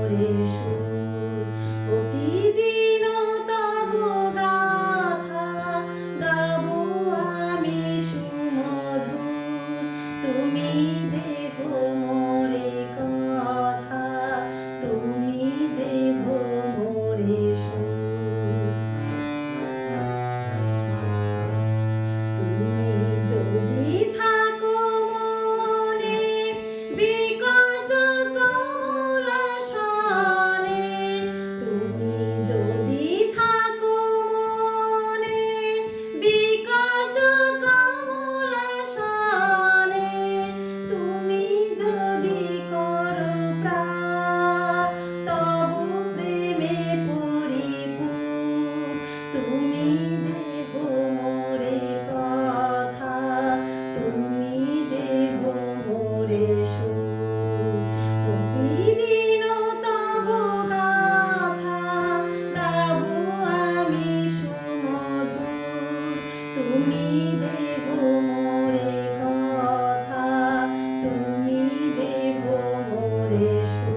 মোরে সুর। প্রতিদিন তব গাথা গাবো আমি সুমধুর। তুমি দেব মোরে কথা, তুমি দেব মোরে সুর। তুমি যদি থাকো মনে বিকচ কমলাসনে, তুমি যদি থাকো মনে বিকচ কমলাসনে, তুমি যদি করো প্রাণ তব প্রেমে পরিপূর্ণ। তুমি দেব মোরে কথা, তুমি দেব মোরে সুর। প্রতিদিন তব গাথা গাবো আমি সুমধুর। তুমি দেব মোরে কথা, তুমি দেব মোরে সুর।